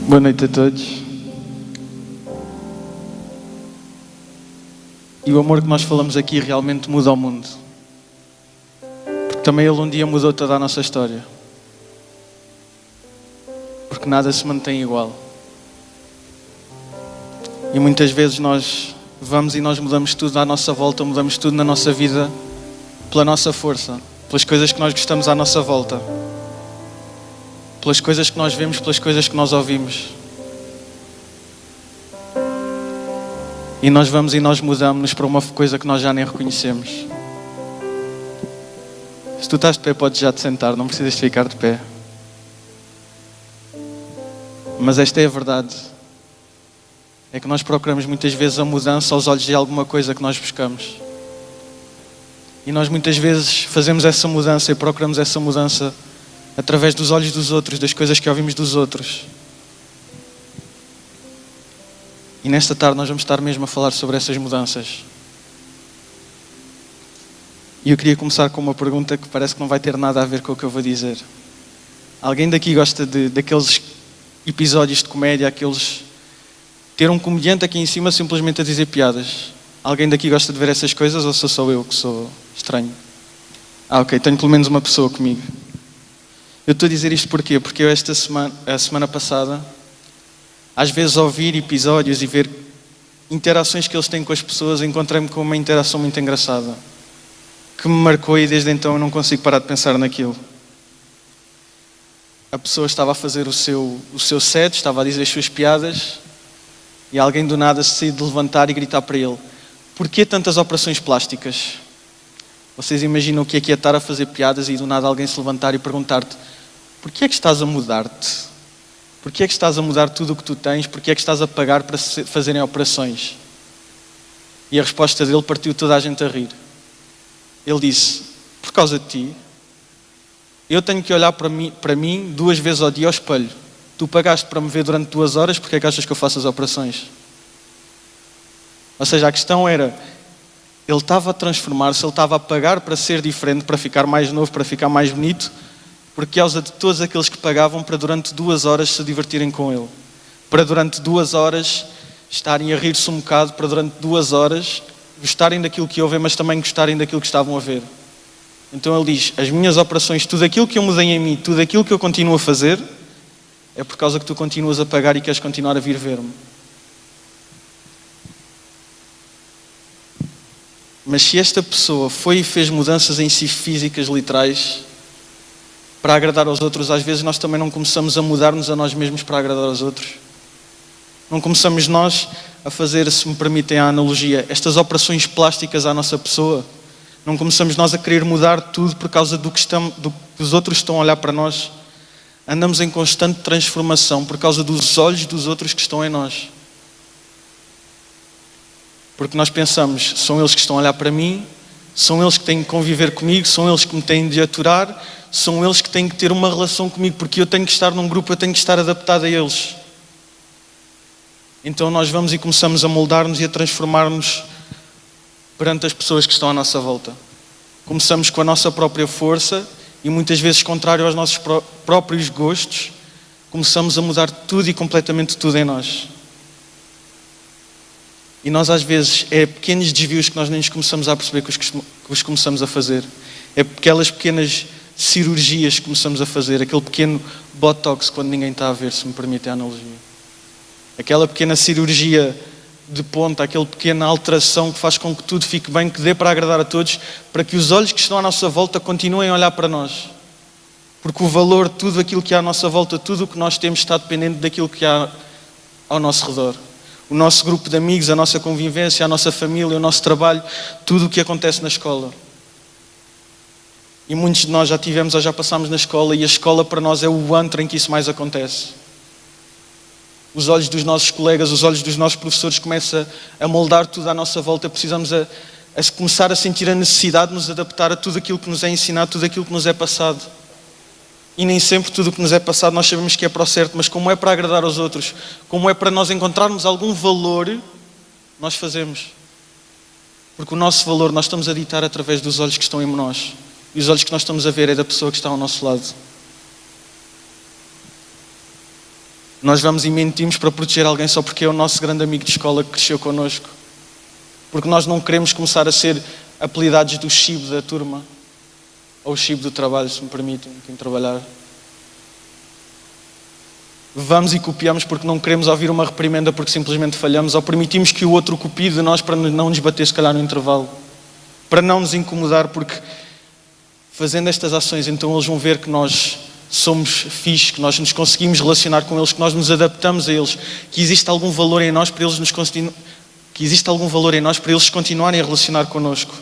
Boa noite a todos. E o amor que nós falamos aqui realmente muda o mundo. Porque também ele um dia mudou toda a nossa história. Porque nada se mantém igual. E muitas vezes nós vamos e nós mudamos tudo à nossa volta, mudamos tudo na nossa vida pela nossa força, pelas coisas que nós gostamos à nossa volta, pelas coisas que nós vemos, pelas coisas que nós ouvimos. E nós vamos e nós mudamos-nos para uma coisa que nós já nem reconhecemos. Se tu estás de pé, podes já te sentar, não precisas de ficar de pé. Mas esta é a verdade. É que nós procuramos muitas vezes a mudança aos olhos de alguma coisa que nós buscamos. E nós muitas vezes fazemos essa mudança e procuramos essa mudança através dos olhos dos outros, das coisas que ouvimos dos outros. E nesta tarde nós vamos estar mesmo a falar sobre essas mudanças. E eu queria começar com uma pergunta que parece que não vai ter nada a ver com o que eu vou dizer. Alguém daqui gosta daqueles episódios de comédia, aqueles... ter um comediante aqui em cima simplesmente a dizer piadas? Alguém daqui gosta de ver essas coisas ou sou só eu que sou estranho? Ok, tenho pelo menos uma pessoa comigo. Eu estou a dizer isto porquê? Porque eu a semana passada, às vezes ouvir episódios e ver interações que eles têm com as pessoas, encontrei-me com uma interação muito engraçada, que me marcou e desde então eu não consigo parar de pensar naquilo. A pessoa estava a fazer o seu set, estava a dizer as suas piadas e alguém do nada se decide levantar e gritar para ele: porquê tantas operações plásticas? Vocês imaginam o que é estar a fazer piadas e do nada alguém se levantar e perguntar-te: porquê é que estás a mudar-te? Porquê é que estás a mudar tudo o que tu tens? Porquê é que estás a pagar para fazerem operações? E a resposta dele partiu toda a gente a rir. Ele disse: por causa de ti. Eu tenho que olhar para mim 2 vezes ao dia ao espelho. Tu pagaste para me ver durante 2 horas, porque é que achas que eu faço as operações? Ou seja, a questão era, ele estava a transformar-se, ele estava a pagar para ser diferente, para ficar mais novo, para ficar mais bonito, por causa de todos aqueles que pagavam para durante 2 horas se divertirem com ele. Para durante 2 horas estarem a rir-se um bocado, para durante 2 horas gostarem daquilo que ouvem, mas também gostarem daquilo que estavam a ver. Então ele diz: as minhas operações, tudo aquilo que eu mudei em mim, tudo aquilo que eu continuo a fazer, é por causa que tu continuas a pagar e queres continuar a vir ver-me. Mas se esta pessoa foi e fez mudanças em si físicas, literais, para agradar aos outros, às vezes nós também não começamos a mudar-nos a nós mesmos para agradar aos outros. Não começamos nós a fazer, se me permitem a analogia, estas operações plásticas à nossa pessoa. Não começamos nós a querer mudar tudo por causa do que os outros estão a olhar para nós. Andamos em constante transformação por causa dos olhos dos outros que estão em nós. Porque nós pensamos, são eles que estão a olhar para mim, são eles que têm que conviver comigo, são eles que me têm de aturar, são eles que têm que ter uma relação comigo, porque eu tenho que estar num grupo, eu tenho que estar adaptado a eles. Então nós vamos e começamos a moldar-nos e a transformar-nos perante as pessoas que estão à nossa volta. Começamos com a nossa própria força e muitas vezes contrário aos nossos próprios gostos, começamos a mudar tudo e completamente tudo em nós. E nós às vezes é pequenos desvios que nós nem nos começamos a perceber que os começamos a fazer. É aquelas pequenas cirurgias que começamos a fazer, aquele pequeno botox quando ninguém está a ver, se me permite a analogia. Aquela pequena cirurgia de ponta, aquela pequena alteração que faz com que tudo fique bem, que dê para agradar a todos, para que os olhos que estão à nossa volta continuem a olhar para nós. Porque o valor de tudo aquilo que há à nossa volta, tudo o que nós temos está dependente daquilo que há ao nosso redor. O nosso grupo de amigos, a nossa convivência, a nossa família, o nosso trabalho, tudo o que acontece na escola. E muitos de nós já tivemos ou já passámos na escola e a escola para nós é o antro em que isso mais acontece. Os olhos dos nossos colegas, os olhos dos nossos professores começam a moldar tudo à nossa volta. Precisamos a começar a sentir a necessidade de nos adaptar a tudo aquilo que nos é ensinado, tudo aquilo que nos é passado. E nem sempre tudo o que nos é passado nós sabemos que é para o certo, mas como é para agradar aos outros, como é para nós encontrarmos algum valor, nós fazemos. Porque o nosso valor nós estamos a ditar através dos olhos que estão em nós. E os olhos que nós estamos a ver é da pessoa que está ao nosso lado. Nós vamos e mentimos para proteger alguém só porque é o nosso grande amigo de escola que cresceu connosco. Porque nós não queremos começar a ser apelidados do chibo da turma. Ou o chibo do trabalho, se me permitem, quem trabalhar. Vamos e copiamos porque não queremos ouvir uma reprimenda porque simplesmente falhamos, ou permitimos que o outro copie de nós para não nos bater se calhar no intervalo. Para não nos incomodar, porque fazendo estas ações, então eles vão ver que nós somos fixes, que nós nos conseguimos relacionar com eles, que nós nos adaptamos a eles, que existe algum valor em nós para eles continuarem a relacionar connosco.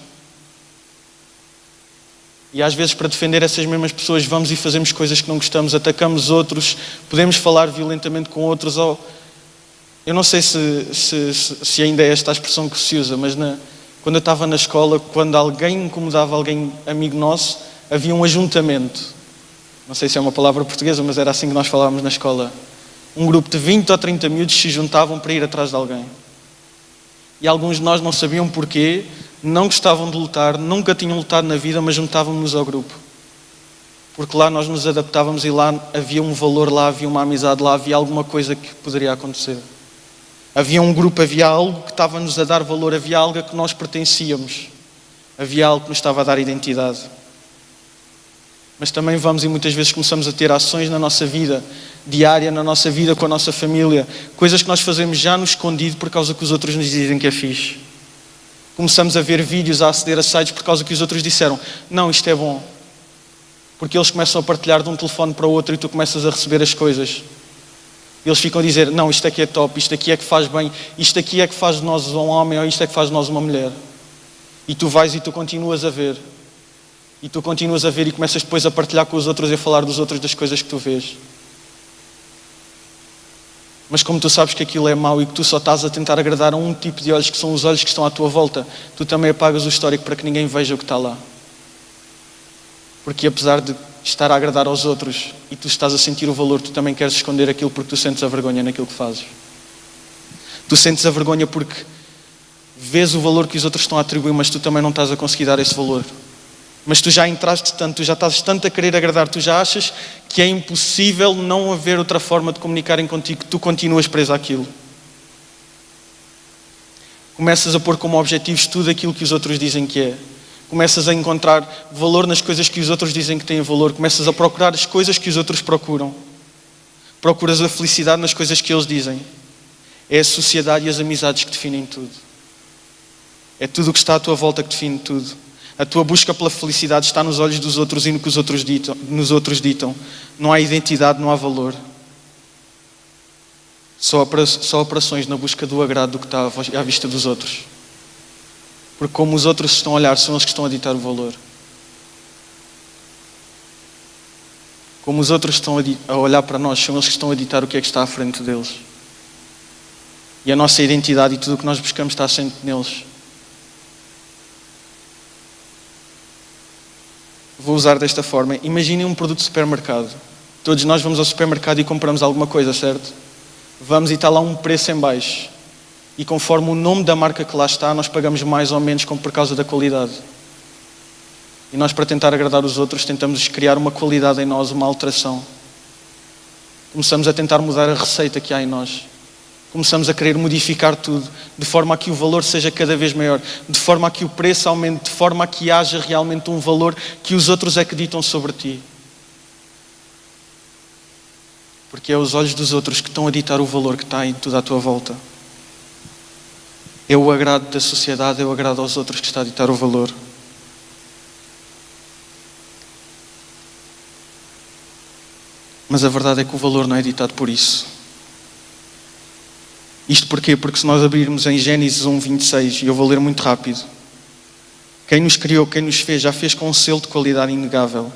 E às vezes, para defender essas mesmas pessoas, vamos e fazemos coisas que não gostamos, atacamos outros, podemos falar violentamente com outros, ou eu não sei se ainda é esta a expressão que se usa, mas quando eu estava na escola, quando alguém incomodava alguém amigo nosso, havia um ajuntamento. Não sei se é uma palavra portuguesa, mas era assim que nós falávamos na escola. Um grupo de 20 ou 30 miúdos se juntavam para ir atrás de alguém. E alguns de nós não sabiam porquê, não gostavam de lutar, nunca tinham lutado na vida, mas juntávamos-nos ao grupo. Porque lá nós nos adaptávamos e lá havia um valor, lá havia uma amizade, lá havia alguma coisa que poderia acontecer. Havia um grupo, havia algo que estava-nos a dar valor, havia algo a que nós pertencíamos. Havia algo que nos estava a dar identidade. Mas também vamos e muitas vezes começamos a ter ações na nossa vida diária, na nossa vida com a nossa família, coisas que nós fazemos já no escondido por causa que os outros nos dizem que é fixe. Começamos a ver vídeos, a aceder a sites por causa que os outros disseram, não, isto é bom. Porque eles começam a partilhar de um telefone para o outro e tu começas a receber as coisas. Eles ficam a dizer, não, isto aqui é top, isto aqui é que faz bem, isto aqui é que faz de nós um homem ou isto é que faz de nós uma mulher. E tu vais e tu continuas a ver. E tu continuas a ver e começas depois a partilhar com os outros e a falar dos outros das coisas que tu vês. Mas como tu sabes que aquilo é mau e que tu só estás a tentar agradar a um tipo de olhos, que são os olhos que estão à tua volta, tu também apagas o histórico para que ninguém veja o que está lá. Porque apesar de estar a agradar aos outros e tu estás a sentir o valor, tu também queres esconder aquilo porque tu sentes a vergonha naquilo que fazes. Tu sentes a vergonha porque vês o valor que os outros estão a atribuir, mas tu também não estás a conseguir dar esse valor. Mas tu já entraste tanto, tu já estás tanto a querer agradar, tu já achas que é impossível não haver outra forma de comunicarem contigo, que tu continuas preso àquilo. Começas a pôr como objetivos tudo aquilo que os outros dizem que é. Começas a encontrar valor nas coisas que os outros dizem que têm valor. Começas a procurar as coisas que os outros procuram. Procuras a felicidade nas coisas que eles dizem. É a sociedade e as amizades que definem tudo. É tudo o que está à tua volta que define tudo. A tua busca pela felicidade está nos olhos dos outros e no que os outros nos outros ditam. Não há identidade, não há valor. Só operações na busca do agrado do que está à vista dos outros. Porque como os outros estão a olhar, são eles que estão a ditar o valor. Como os outros estão a olhar para nós, são eles que estão a ditar o que é que está à frente deles. E a nossa identidade e tudo o que nós buscamos está assente neles. Vou usar desta forma. Imaginem um produto de supermercado. Todos nós vamos ao supermercado e compramos alguma coisa, certo? Vamos e está lá um preço em baixo. E conforme o nome da marca que lá está, nós pagamos mais ou menos por causa da qualidade. E nós, para tentar agradar os outros, tentamos criar uma qualidade em nós, uma alteração. Começamos a tentar mudar a receita que há em nós. Começamos a querer modificar tudo, de forma a que o valor seja cada vez maior, de forma a que o preço aumente, de forma a que haja realmente um valor que os outros acreditam sobre ti. Porque é os olhos dos outros que estão a ditar o valor que está em tudo à tua volta. É o agrado da sociedade, é o agrado aos outros que está a ditar o valor. Mas a verdade é que o valor não é ditado por isso. Isto porquê? Porque se nós abrirmos em Gênesis 1:26, e eu vou ler muito rápido, quem nos criou, quem nos fez, já fez com um selo de qualidade inegável.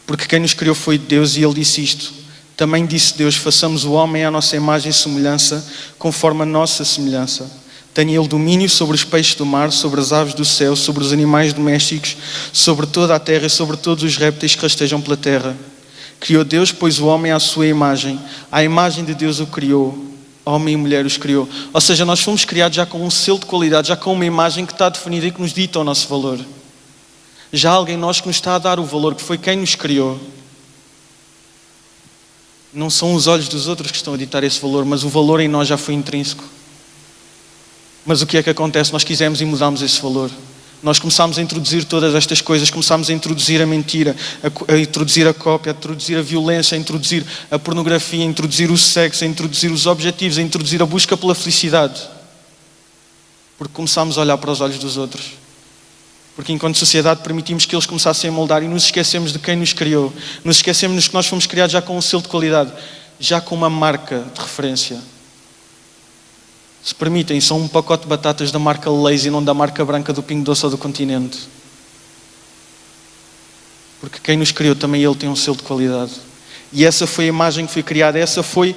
Porque quem nos criou foi Deus e Ele disse isto. Também disse Deus, façamos o homem à nossa imagem e semelhança, conforme a nossa semelhança. Tenha Ele domínio sobre os peixes do mar, sobre as aves do céu, sobre os animais domésticos, sobre toda a terra e sobre todos os répteis que rastejam pela terra. Criou Deus, pois o homem à sua imagem. À imagem de Deus o criou. Homem e mulher os criou. Ou seja, nós fomos criados já com um selo de qualidade, já com uma imagem que está definida e que nos dita o nosso valor. Já há alguém em nós que nos está a dar o valor, que foi quem nos criou. Não são os olhos dos outros que estão a ditar esse valor, mas o valor em nós já foi intrínseco. Mas o que é que acontece? Nós quisemos e mudámos esse valor. Nós começámos a introduzir todas estas coisas, começámos a introduzir a mentira, a introduzir a cópia, a introduzir a violência, a introduzir a pornografia, a introduzir o sexo, a introduzir os objetivos, a introduzir a busca pela felicidade. Porque começámos a olhar para os olhos dos outros. Porque enquanto sociedade permitimos que eles começassem a moldar e nos esquecemos de quem nos criou. Nos esquecemos que nós fomos criados já com um selo de qualidade, já com uma marca de referência. Se permitem, são um pacote de batatas da marca Lay's e não da marca branca do Pingo Doce ou do Continente. Porque quem nos criou também ele tem um selo de qualidade. E essa foi a imagem que foi criada, essa foi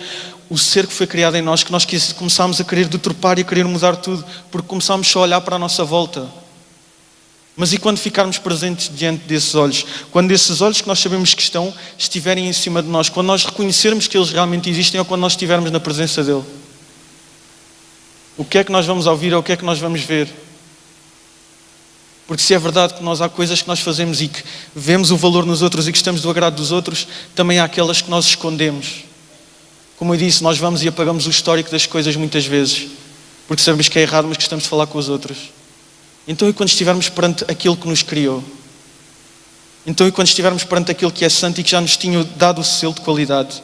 o ser que foi criado em nós, que nós começámos a querer deturpar e a querer mudar tudo, porque começámos só a olhar para a nossa volta. Mas e quando ficarmos presentes diante desses olhos? Quando esses olhos que nós sabemos que estão, estiverem em cima de nós, quando nós reconhecermos que eles realmente existem ou quando nós estivermos na presença dele? O que é que nós vamos ouvir ou o que é que nós vamos ver? Porque se é verdade que há coisas que nós fazemos e que vemos o valor nos outros e que estamos do agrado dos outros, também há aquelas que nós escondemos. Como eu disse, nós vamos e apagamos o histórico das coisas muitas vezes, porque sabemos que é errado, mas que estamos a falar com os outros. Então, e quando estivermos perante aquele que nos criou? Então, e quando estivermos perante aquele que é santo e que já nos tinha dado o selo de qualidade?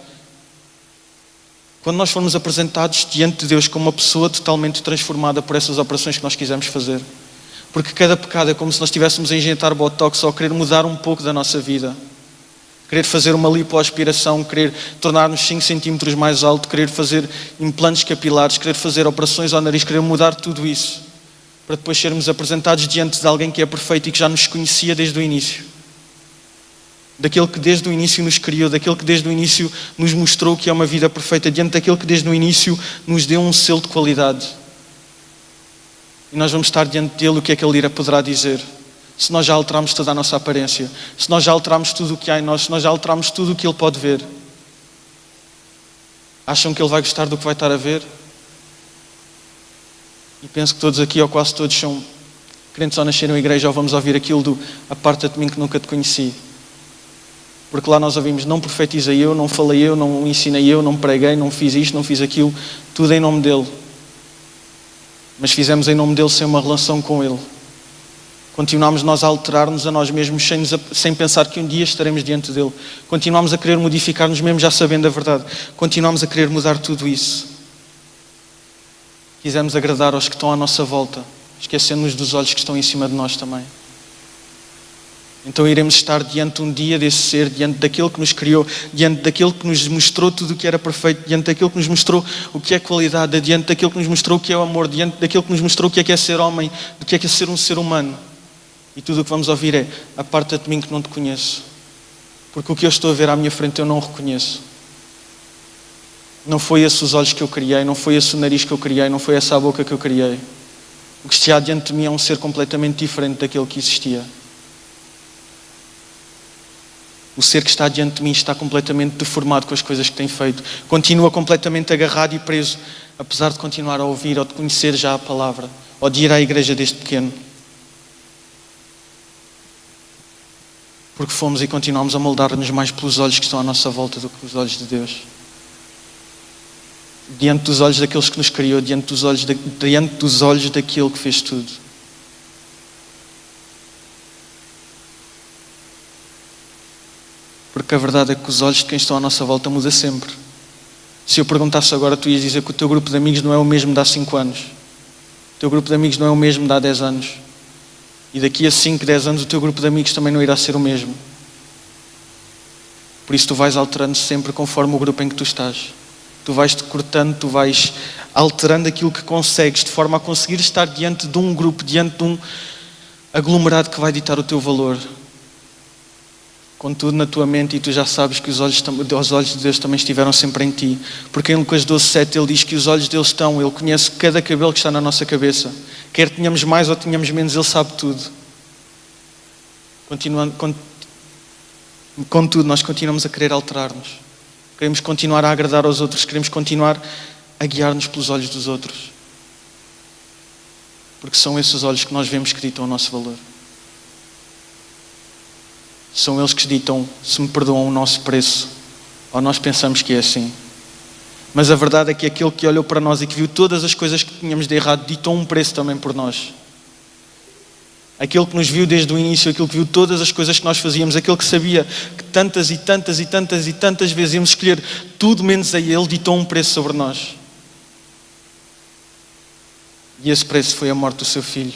Quando nós formos apresentados diante de Deus como uma pessoa totalmente transformada por essas operações que nós quisemos fazer. Porque cada pecado é como se nós estivéssemos a injetar botox ou querer mudar um pouco da nossa vida. Querer fazer uma lipoaspiração, querer tornar-nos 5 centímetros mais alto, querer fazer implantes capilares, querer fazer operações ao nariz, querer mudar tudo isso. Para depois sermos apresentados diante de alguém que é perfeito e que já nos conhecia desde o início. Daquele que desde o início nos criou, daquele que desde o início nos mostrou que é uma vida perfeita, diante daquele que desde o início nos deu um selo de qualidade. E nós vamos estar diante dele, o que é que ele poderá dizer? Se nós já alteramos toda a nossa aparência, se nós já alteramos tudo o que há em nós, se nós já alteramos tudo o que ele pode ver. Acham que ele vai gostar do que vai estar a ver? E penso que todos aqui, ou quase todos, são crentes ao nascer na igreja, ou vamos ouvir aquilo do aparta-te de mim que nunca te conheci. Porque lá nós ouvimos, não profetizei eu, não falei eu, não ensinei eu, não preguei, não fiz isto, não fiz aquilo, tudo em nome dele. Mas fizemos em nome dele sem uma relação com ele. Continuamos nós a alterar-nos a nós mesmos sem pensar que um dia estaremos diante dele. Continuamos a querer modificar-nos mesmo já sabendo a verdade. Continuamos a querer mudar tudo isso. Quisemos agradar aos que estão à nossa volta, esquecendo-nos dos olhos que estão em cima de nós também. Então iremos estar diante um dia desse ser, diante daquele que nos criou, diante daquele que nos mostrou tudo o que era perfeito, diante daquele que nos mostrou o que é qualidade, diante daquele que nos mostrou o que é o amor, diante daquele que nos mostrou o que é ser homem, o que é ser um ser humano. E tudo o que vamos ouvir é, aparta-te de mim que não te conheço. Porque o que eu estou a ver à minha frente eu não o reconheço. Não foi esses os olhos que eu criei, não foi esse o nariz que eu criei, não foi essa a boca que eu criei. O que está diante de mim é um ser completamente diferente daquele que existia. O ser que está diante de mim está completamente deformado com as coisas que tem feito. Continua completamente agarrado e preso, apesar de continuar a ouvir ou de conhecer já a palavra, ou de ir à igreja desde pequeno. Porque fomos e continuamos a moldar-nos mais pelos olhos que estão à nossa volta do que os olhos de Deus. Diante dos olhos daqueles que nos criou, diante dos olhos daquele que fez tudo. Porque a verdade é que os olhos de quem estão à nossa volta mudam sempre. Se eu perguntasse agora, tu ias dizer que o teu grupo de amigos não é o mesmo de há 5 anos. O teu grupo de amigos não é o mesmo de há 10 anos. E daqui a 5, 10 anos o teu grupo de amigos também não irá ser o mesmo. Por isso tu vais alterando sempre conforme o grupo em que tu estás. Tu vais-te cortando, tu vais alterando aquilo que consegues, de forma a conseguir estar diante de um grupo, diante de um aglomerado que vai ditar o teu valor. Contudo na tua mente, e tu já sabes que os olhos de Deus também estiveram sempre em ti. Porque em Lucas 12:7 ele diz que os olhos dele estão, ele conhece cada cabelo que está na nossa cabeça. Quer tenhamos mais ou tenhamos menos, ele sabe tudo. Contudo, nós continuamos a querer alterar-nos. Queremos continuar a agradar aos outros, queremos continuar a guiar-nos pelos olhos dos outros. Porque são esses olhos que nós vemos que ditam o nosso valor. São eles que ditam, se me perdoam, o nosso preço. Ou nós pensamos que é assim. Mas a verdade é que aquele que olhou para nós e que viu todas as coisas que tínhamos de errado, ditou um preço também por nós. Aquele que nos viu desde o início, aquele que viu todas as coisas que nós fazíamos, aquele que sabia que tantas e tantas e tantas e tantas vezes íamos escolher tudo menos a Ele, ditou um preço sobre nós. E esse preço foi a morte do seu Filho.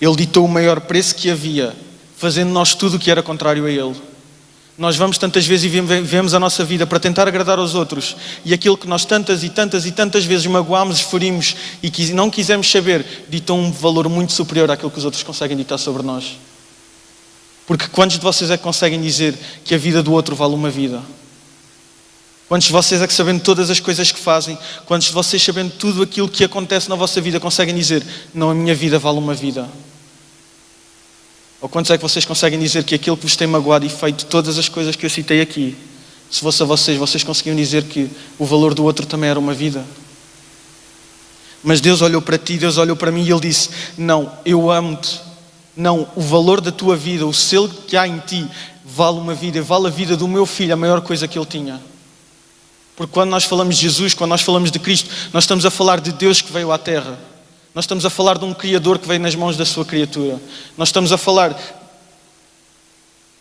Ele ditou o maior preço que havia, fazendo nós tudo o que era contrário a Ele. Nós vamos tantas vezes e vivemos a nossa vida para tentar agradar aos outros, e aquilo que nós tantas e tantas e tantas vezes magoámos, ferimos e não quisemos saber, ditou um valor muito superior àquilo que os outros conseguem ditar sobre nós. Porque quantos de vocês é que conseguem dizer que a vida do outro vale uma vida? Quantos de vocês é que, sabendo todas as coisas que fazem, quantos de vocês, sabendo tudo aquilo que acontece na vossa vida, conseguem dizer, não, a minha vida vale uma vida? Ou quantos é que vocês conseguem dizer que aquilo que vos tem magoado e feito todas as coisas que eu citei aqui, se fosse a vocês conseguiam dizer que o valor do outro também era uma vida? Mas Deus olhou para ti, Deus olhou para mim e Ele disse, não, eu amo-te. Não, o valor da tua vida, o selo que há em ti, vale uma vida, vale a vida do meu filho, a maior coisa que ele tinha. Porque quando nós falamos de Jesus, quando nós falamos de Cristo, nós estamos a falar de Deus que veio à Terra. Nós estamos a falar de um Criador que veio nas mãos da sua criatura. Nós estamos a falar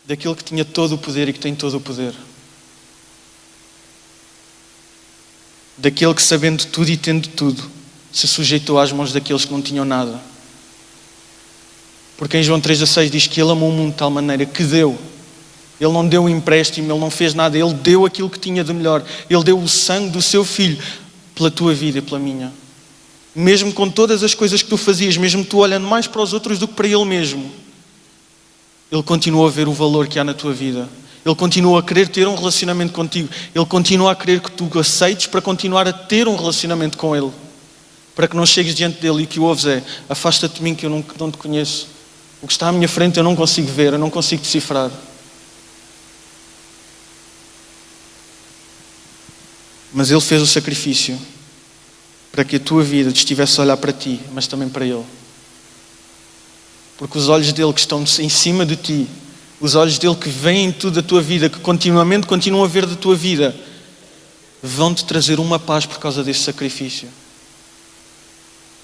daquele que tinha todo o poder e que tem todo o poder. Daquele que, sabendo tudo e tendo tudo, se sujeitou às mãos daqueles que não tinham nada. Porque em João 3,16 diz que Ele amou o mundo de tal maneira que deu. Ele não deu um empréstimo, Ele não fez nada. Ele deu aquilo que tinha de melhor. Ele deu o sangue do seu Filho pela tua vida e pela minha. Mesmo com todas as coisas que tu fazias, mesmo tu olhando mais para os outros do que para Ele mesmo, Ele continua a ver o valor que há na tua vida. Ele continua a querer ter um relacionamento contigo. Ele continua a querer que tu aceites para continuar a ter um relacionamento com Ele. Para que não chegues diante dEle e que o ouves é, afasta-te de mim que eu não te conheço. O que está à minha frente eu não consigo ver, eu não consigo decifrar. Mas Ele fez o sacrifício para que a tua vida estivesse a olhar para ti, mas também para Ele. Porque os olhos dEle que estão em cima de ti, os olhos dEle que veem tudo da tua vida, que continuamente continuam a ver da tua vida, vão-te trazer uma paz por causa desse sacrifício.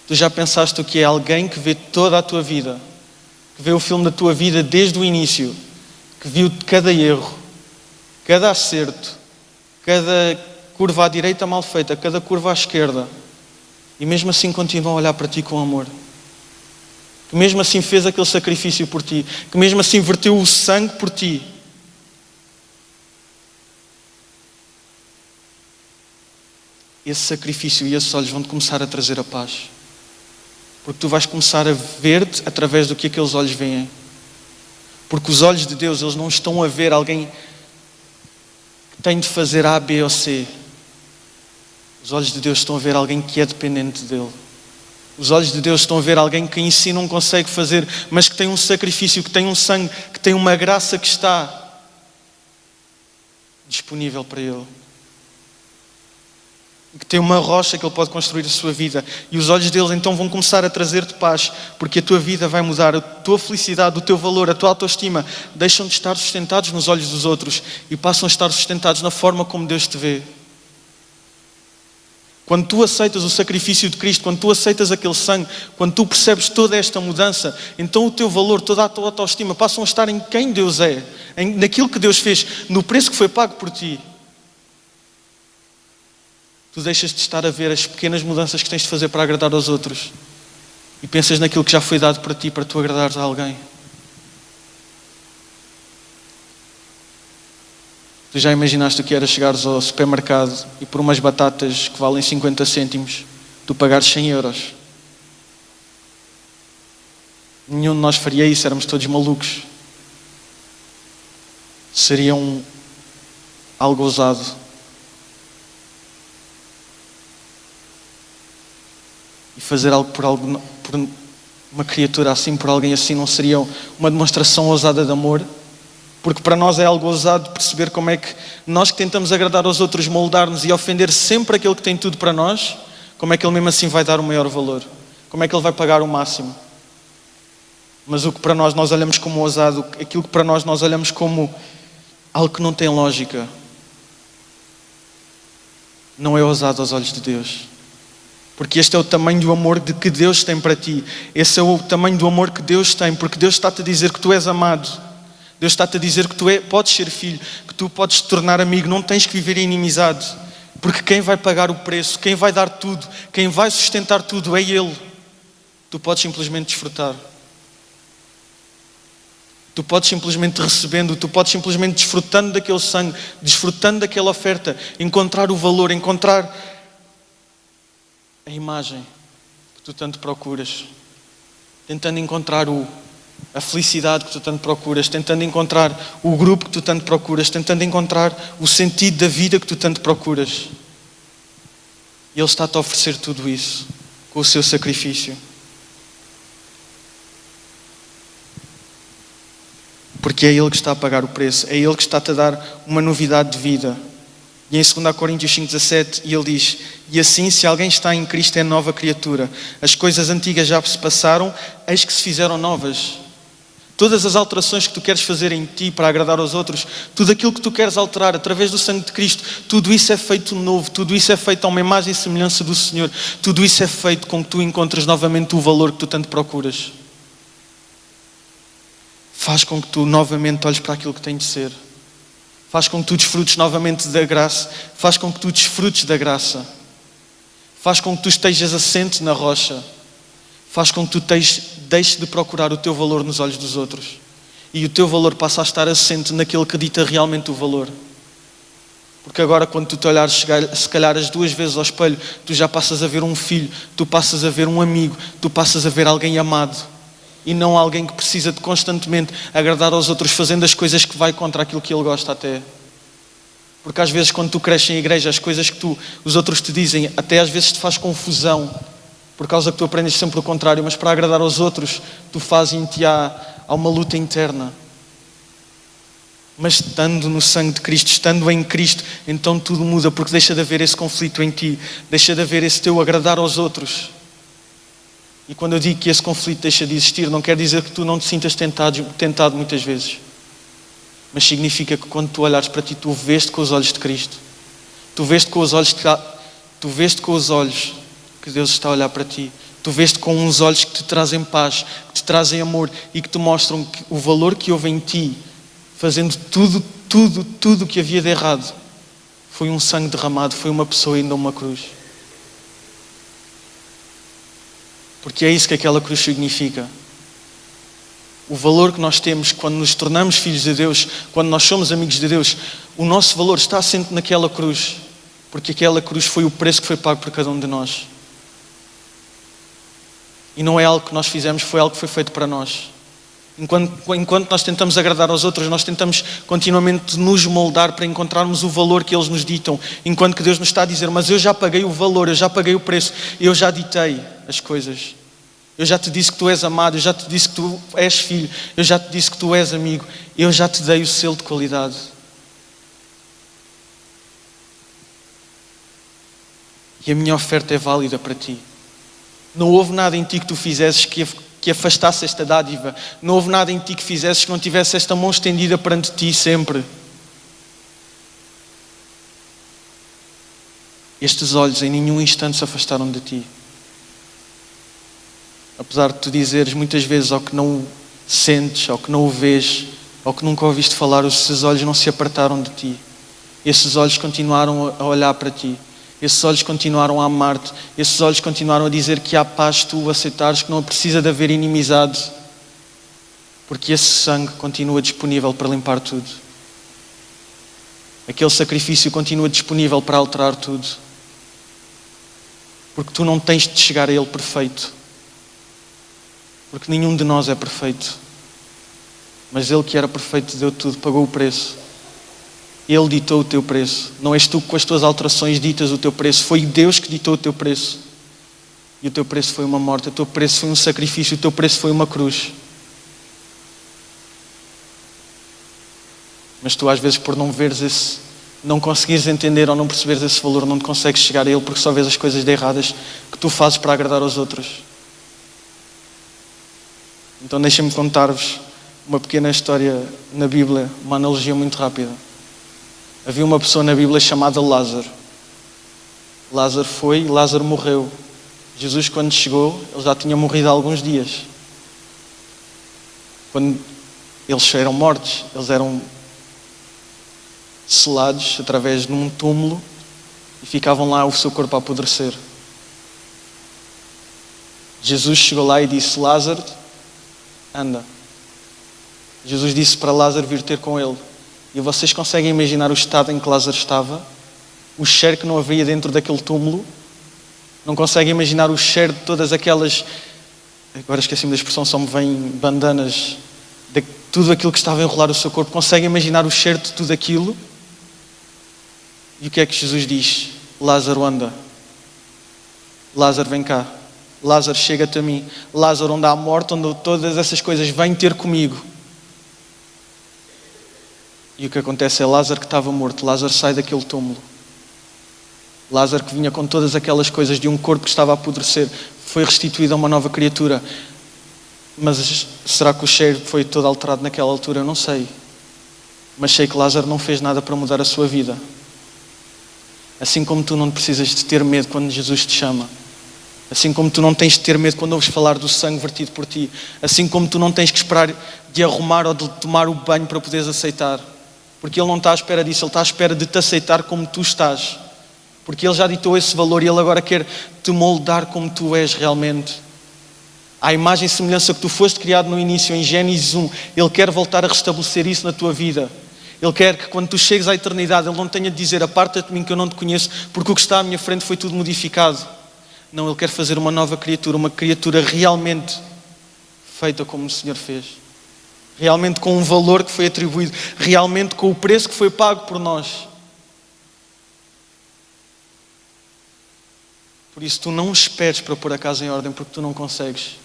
Tu já pensaste o que é alguém que vê toda a tua vida, que vê o filme da tua vida desde o início, que viu cada erro, cada acerto, cada curva à direita mal feita, cada curva à esquerda, e mesmo assim continua a olhar para ti com amor, que mesmo assim fez aquele sacrifício por ti, que mesmo assim verteu o sangue por ti. Esse sacrifício e esses olhos vão-te começar a trazer a paz. Porque tu vais começar a ver-te através do que aqueles olhos veem. Porque os olhos de Deus, eles não estão a ver alguém que tem de fazer A, B ou C. Os olhos de Deus estão a ver alguém que é dependente dEle. Os olhos de Deus estão a ver alguém que em si não consegue fazer, mas que tem um sacrifício, que tem um sangue, que tem uma graça que está disponível para Ele. Que tem uma rocha que Ele pode construir a sua vida. E os olhos deles então vão começar a trazer-te paz, porque a tua vida vai mudar, a tua felicidade, o teu valor, a tua autoestima deixam de estar sustentados nos olhos dos outros e passam a estar sustentados na forma como Deus te vê. Quando tu aceitas o sacrifício de Cristo, quando tu aceitas aquele sangue, quando tu percebes toda esta mudança, então o teu valor, toda a tua autoestima passam a estar em quem Deus é, naquilo que Deus fez, no preço que foi pago por ti. Tu deixas de estar a ver as pequenas mudanças que tens de fazer para agradar aos outros e pensas naquilo que já foi dado para ti, para tu agradares a alguém. Tu já imaginaste o que era chegares ao supermercado e por umas batatas que valem 50 cêntimos, tu pagares 100 euros? Nenhum de nós faria isso, éramos todos malucos. Seria algo ousado. E fazer algo por uma criatura assim, por alguém assim, não seria uma demonstração ousada de amor? Porque para nós é algo ousado perceber como é que nós que tentamos agradar aos outros, moldar-nos e ofender sempre aquele que tem tudo para nós, como é que Ele mesmo assim vai dar o maior valor? Como é que Ele vai pagar o máximo? Mas o que para nós olhamos como ousado, aquilo que para nós olhamos como algo que não tem lógica, não é ousado aos olhos de Deus. Porque este é o tamanho do amor de que Deus tem para ti. Esse é o tamanho do amor que Deus tem, porque Deus está-te a dizer que tu és amado. Deus está-te a dizer que tu podes ser filho, que tu podes te tornar amigo, não tens que viver em inimizade. Porque quem vai pagar o preço, quem vai dar tudo, quem vai sustentar tudo é Ele. Tu podes simplesmente desfrutar. Tu podes simplesmente recebendo, tu podes simplesmente desfrutando daquele sangue, desfrutando daquela oferta, encontrar o valor, encontrar a imagem que tu tanto procuras, tentando encontrar a felicidade que tu tanto procuras, tentando encontrar o grupo que tu tanto procuras, tentando encontrar o sentido da vida que tu tanto procuras. E Ele está-te a oferecer tudo isso com o seu sacrifício. Porque é Ele que está a pagar o preço, é Ele que está-te a dar uma novidade de vida. E em 2 Coríntios 5,17, Ele diz: e assim, se alguém está em Cristo, é nova criatura. As coisas antigas já se passaram, eis que se fizeram novas. Todas as alterações que tu queres fazer em ti para agradar aos outros, tudo aquilo que tu queres alterar através do sangue de Cristo, tudo isso é feito novo, tudo isso é feito a uma imagem e semelhança do Senhor. Tudo isso é feito com que tu encontres novamente o valor que tu tanto procuras. Faz com que tu novamente olhes para aquilo que tem de ser. Faz com que tu desfrutes novamente da graça. Faz com que tu desfrutes da graça. Faz com que tu estejas assente na rocha. Faz com que tu deixes de procurar o teu valor nos olhos dos outros. E o teu valor passa a estar assente naquele que dita realmente o valor. Porque agora, quando tu te olhares, se calhar as 2 vezes ao espelho, tu já passas a ver um filho, tu passas a ver um amigo, tu passas a ver alguém amado. E não alguém que precisa de constantemente agradar aos outros, fazendo as coisas que vai contra aquilo que ele gosta até. Porque às vezes quando tu cresces em igreja, as coisas que os outros te dizem, até às vezes te faz confusão, por causa que tu aprendes sempre o contrário, mas para agradar aos outros, tu fazes em ti há uma luta interna. Mas estando no sangue de Cristo, estando em Cristo, então tudo muda, porque deixa de haver esse conflito em ti, deixa de haver esse teu agradar aos outros. E quando eu digo que esse conflito deixa de existir, não quer dizer que tu não te sintas tentado muitas vezes. Mas significa que quando tu olhares para ti, tu vês-te com os olhos de Cristo. Tu vês-te com os olhos que Deus está a olhar para ti. Tu vês-te com uns olhos que te trazem paz, que te trazem amor e que te mostram que o valor que houve em ti, fazendo tudo o que havia de errado, foi um sangue derramado, foi uma pessoa indo a uma cruz. Porque é isso que aquela cruz significa. O valor que nós temos quando nos tornamos filhos de Deus, quando nós somos amigos de Deus, o nosso valor está assente naquela cruz. Porque aquela cruz foi o preço que foi pago por cada um de nós. E não é algo que nós fizemos, foi algo que foi feito para nós. Enquanto nós tentamos agradar aos outros, nós tentamos continuamente nos moldar para encontrarmos o valor que eles nos ditam. Enquanto que Deus nos está a dizer: mas eu já paguei o valor, eu já paguei o preço, eu já ditei as coisas. Eu já te disse que tu és amado, eu já te disse que tu és filho, eu já te disse que tu és amigo, eu já te dei o selo de qualidade. E a minha oferta é válida para ti. Não houve nada em ti que tu fizesses que afastasse esta dádiva. Não houve nada em ti que fizesses que não tivesse esta mão estendida perante ti sempre. Estes olhos em nenhum instante se afastaram de ti. Apesar de tu dizeres muitas vezes ao que não o sentes, ao que não o vês, ao que nunca ouviste falar, esses olhos não se apartaram de ti. Esses olhos continuaram a olhar para ti. Esses olhos continuaram a amar-te. Esses olhos continuaram a dizer que há paz se tu aceitares, que não precisa de haver inimizade. Porque esse sangue continua disponível para limpar tudo. Aquele sacrifício continua disponível para alterar tudo. Porque tu não tens de chegar a Ele perfeito. Porque nenhum de nós é perfeito. Mas Ele que era perfeito deu tudo, pagou o preço. Ele ditou o teu preço. Não és tu que com as tuas alterações ditas o teu preço. Foi Deus que ditou o teu preço. E o teu preço foi uma morte. O teu preço foi um sacrifício. O teu preço foi uma cruz. Mas tu às vezes por não veres não conseguires entender ou não perceberes esse valor, não te consegues chegar a Ele porque só vês as coisas de erradas que tu fazes para agradar aos outros. Então deixem-me contar-vos uma pequena história na Bíblia, uma analogia muito rápida. Havia uma pessoa na Bíblia chamada Lázaro. Lázaro foi e Lázaro morreu. Jesus, quando chegou, ele já tinha morrido há alguns dias. Quando eles eram mortos, eles eram selados através de um túmulo e ficavam lá o seu corpo a apodrecer. Jesus chegou lá e disse: Lázaro, anda. Jesus disse para Lázaro vir ter com ele. E vocês conseguem imaginar o estado em que Lázaro estava? O cheiro que não havia dentro daquele túmulo? Não conseguem imaginar o cheiro de todas aquelas... Agora esqueci-me da expressão, só me vêm bandanas... de tudo aquilo que estava a enrolar o seu corpo. Conseguem imaginar o cheiro de tudo aquilo? E o que é que Jesus diz? Lázaro, anda. Lázaro, vem cá. Lázaro, chega-te a mim. Lázaro, onde há morte, onde todas essas coisas, vem ter comigo. E o que acontece é Lázaro que estava morto. Lázaro sai daquele túmulo. Lázaro que vinha com todas aquelas coisas de um corpo que estava a apodrecer, foi restituído a uma nova criatura. Mas será que o cheiro foi todo alterado naquela altura? Eu não sei. Mas sei que Lázaro não fez nada para mudar a sua vida. Assim como tu não precisas de ter medo quando Jesus te chama. Assim como tu não tens de ter medo quando ouves falar do sangue vertido por ti. Assim como tu não tens que esperar de arrumar ou de tomar o banho para poderes aceitar. Porque Ele não está à espera disso. Ele está à espera de te aceitar como tu estás. Porque Ele já ditou esse valor e Ele agora quer te moldar como tu és realmente. À imagem e semelhança que tu foste criado no início, em Gênesis 1, Ele quer voltar a restabelecer isso na tua vida. Ele quer que quando tu chegues à eternidade, Ele não tenha de dizer: aparta-te de mim que eu não te conheço, porque o que está à minha frente foi tudo modificado. Não, Ele quer fazer uma nova criatura, uma criatura realmente feita como o Senhor fez. Realmente com um valor que foi atribuído, realmente com o preço que foi pago por nós. Por isso, tu não esperes para pôr a casa em ordem, porque tu não consegues.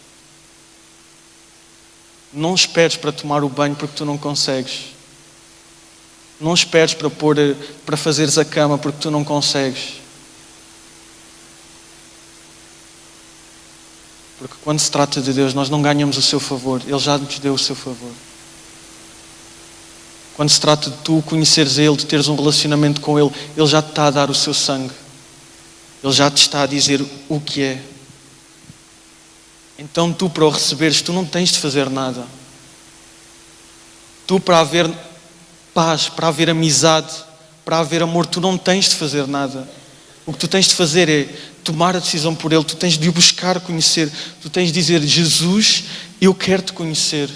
Não esperes para tomar o banho, porque tu não consegues. Não esperes para fazeres a cama, porque tu não consegues. Porque quando se trata de Deus, nós não ganhamos o seu favor. Ele já nos deu o seu favor. Quando se trata de tu conheceres Ele, de teres um relacionamento com Ele, Ele já te está a dar o seu sangue. Ele já te está a dizer o que é. Então tu, para o receberes, tu não tens de fazer nada. Tu, para haver paz, para haver amizade, para haver amor, tu não tens de fazer nada. O que tu tens de fazer é tomar a decisão por Ele. Tu tens de o buscar conhecer. Tu tens de dizer: Jesus, eu quero te conhecer.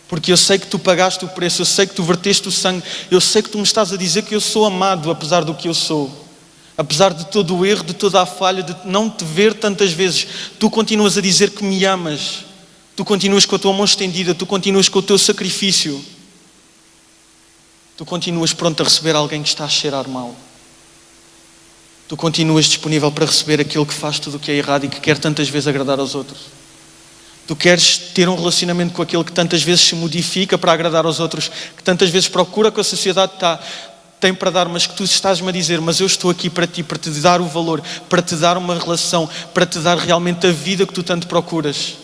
Porque eu sei que tu pagaste o preço, eu sei que tu verteste o sangue, eu sei que tu me estás a dizer que eu sou amado, apesar do que eu sou. Apesar de todo o erro, de toda a falha, de não te ver tantas vezes, tu continuas a dizer que me amas. Tu continuas com a tua mão estendida, tu continuas com o teu sacrifício. Tu continuas pronto a receber alguém que está a cheirar mal. Tu continuas disponível para receber aquele que faz tudo o que é errado e que quer tantas vezes agradar aos outros. Tu queres ter um relacionamento com aquele que tantas vezes se modifica para agradar aos outros, que tantas vezes procura que a sociedade tem para dar, mas que tu estás-me a dizer: mas eu estou aqui para ti, para te dar o valor, para te dar uma relação, para te dar realmente a vida que tu tanto procuras.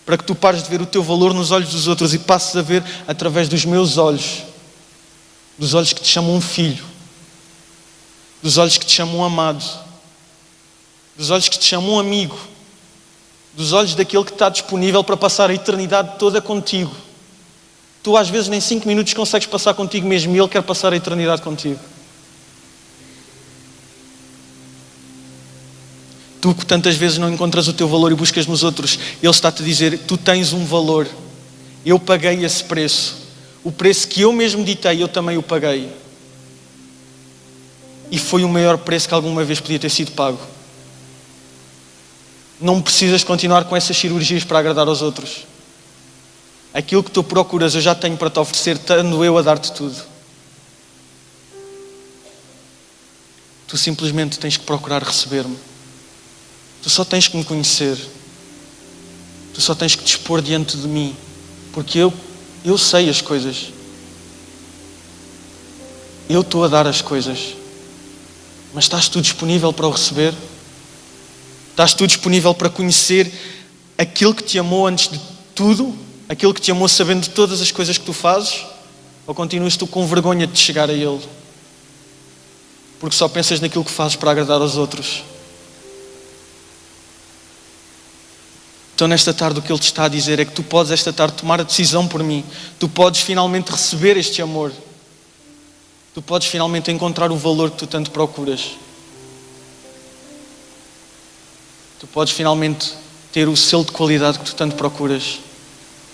Para que tu pares de ver o teu valor nos olhos dos outros e passes a ver através dos meus olhos. Dos olhos que te chamam um filho. Dos olhos que te chamam um amado. Dos olhos que te chamam um amigo. Dos olhos daquele que está disponível para passar a eternidade toda contigo. Tu às vezes nem 5 minutos consegues passar contigo mesmo e Ele quer passar a eternidade contigo. Tu que tantas vezes não encontras o teu valor e buscas nos outros, Ele está-te a dizer: tu tens um valor. Eu paguei esse preço. O preço que eu mesmo ditei, eu também o paguei. E foi o maior preço que alguma vez podia ter sido pago. Não precisas continuar com essas cirurgias para agradar aos outros. Aquilo que tu procuras eu já tenho para te oferecer, estando eu a dar-te tudo. Tu simplesmente tens que procurar receber-me. Tu só tens que me conhecer. Tu só tens que te expor diante de mim. Porque eu sei as coisas. Eu estou a dar as coisas. Mas estás tu disponível para o receber? Estás tu disponível para conhecer aquele que te amou antes de tudo? Aquele que te amou sabendo de todas as coisas que tu fazes? Ou continuas tu com vergonha de chegar a Ele? porque só pensas naquilo que fazes para agradar aos outros. Então nesta tarde o que Ele te está a dizer é que tu podes esta tarde tomar a decisão por mim. Tu podes finalmente receber este amor. Tu podes finalmente encontrar o valor que tu tanto procuras. Tu podes finalmente ter o selo de qualidade que tu tanto procuras.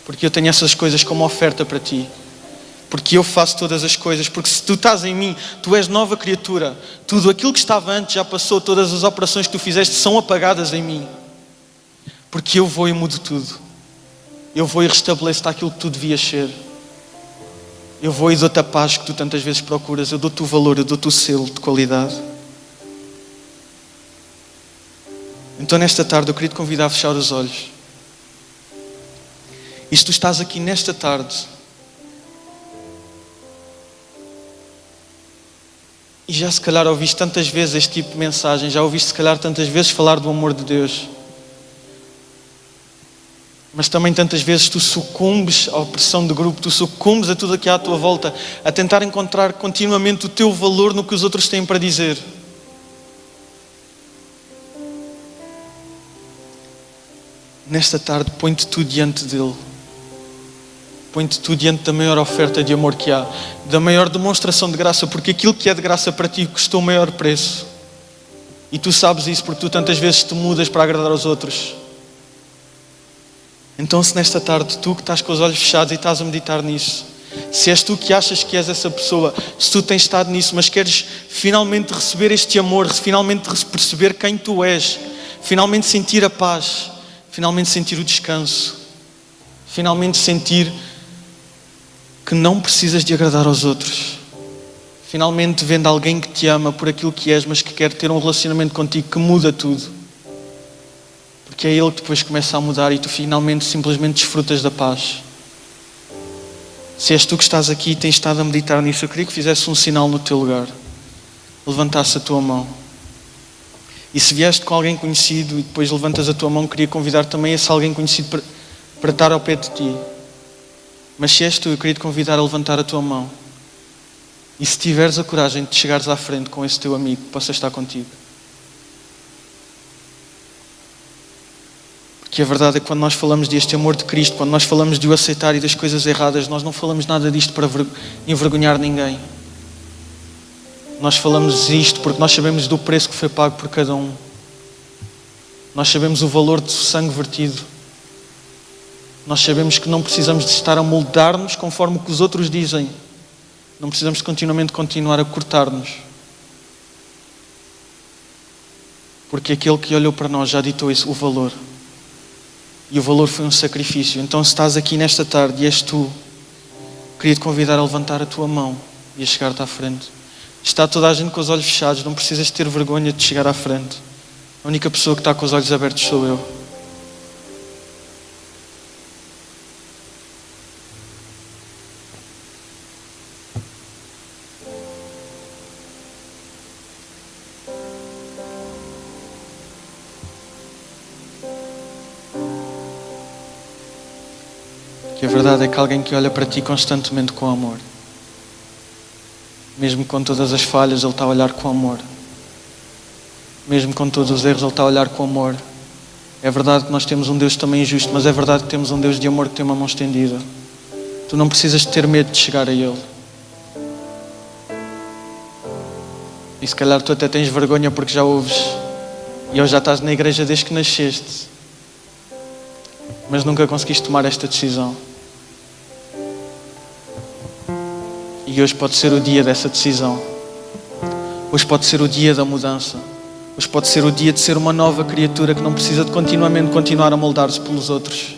Porque eu tenho essas coisas como oferta para ti. Porque eu faço todas as coisas. Porque se tu estás em mim, tu és nova criatura. Tudo aquilo que estava antes já passou. Todas as operações que tu fizeste são apagadas em mim. Porque eu vou e mudo tudo. Eu vou e restabeleço-te aquilo que tu devias ser. Eu vou e dou-te a paz que tu tantas vezes procuras. Eu dou-te o valor, eu dou-te o selo de qualidade. Então nesta tarde eu queria te convidar a fechar os olhos. E se tu estás aqui nesta tarde e já se calhar ouviste tantas vezes este tipo de mensagem, já ouviste se calhar tantas vezes falar do amor de Deus, mas também tantas vezes tu sucumbes à opressão de grupo, tu sucumbes a tudo aqui à tua volta, a tentar encontrar continuamente o teu valor no que os outros têm para dizer. Nesta tarde, põe-te tu diante dele. Põe-te tu diante da maior oferta de amor que há, da maior demonstração de graça, porque aquilo que é de graça para ti custou o maior preço. E tu sabes isso porque tu tantas vezes te mudas para agradar aos outros. Então se nesta tarde tu que estás com os olhos fechados e estás a meditar nisso, se és tu que achas que és essa pessoa, se tu tens estado nisso, mas queres finalmente receber este amor, finalmente perceber quem tu és, finalmente sentir a paz, finalmente sentir o descanso, finalmente sentir que não precisas de agradar aos outros, finalmente vendo alguém que te ama por aquilo que és, mas que quer ter um relacionamento contigo que muda tudo. Porque é Ele que depois começa a mudar e tu finalmente simplesmente desfrutas da paz. Se és tu que estás aqui e tens estado a meditar nisso, eu queria que fizesse um sinal no teu lugar. Levantasse a tua mão. E se vieste com alguém conhecido e depois levantas a tua mão, queria convidar também esse alguém conhecido para estar ao pé de ti. Mas se és tu, eu queria te convidar a levantar a tua mão. E se tiveres a coragem de chegares à frente com esse teu amigo que possa estar contigo. Porque a verdade é que quando nós falamos deste amor de Cristo, quando nós falamos de o aceitar e das coisas erradas, nós não falamos nada disto para envergonhar ninguém. Nós falamos isto porque nós sabemos do preço que foi pago por cada um. Nós sabemos o valor do sangue vertido. Nós sabemos que não precisamos de estar a moldar-nos conforme o que os outros dizem. Não precisamos de continuamente continuar a cortar-nos. Porque aquele que olhou para nós já ditou o valor. E o valor foi um sacrifício. Então se estás aqui nesta tarde e és tu, queria te convidar a levantar a tua mão e a chegar-te à frente. Está toda a gente com os olhos fechados, não precisas ter vergonha de chegar à frente. A única pessoa que está com os olhos abertos sou eu. Que a verdade é que alguém que olha para ti constantemente com amor, mesmo com todas as falhas, Ele está a olhar com amor. Mesmo com todos os erros, Ele está a olhar com amor. É verdade que nós temos um Deus também injusto, mas é verdade que temos um Deus de amor que tem uma mão estendida. Tu não precisas de ter medo de chegar a Ele. E se calhar tu até tens vergonha porque já ouves e já estás na igreja desde que nasceste, mas nunca conseguiste tomar esta decisão. E hoje pode ser o dia dessa decisão. Hoje pode ser o dia da mudança. Hoje pode ser o dia de ser uma nova criatura que não precisa de continuamente continuar a moldar-se pelos outros.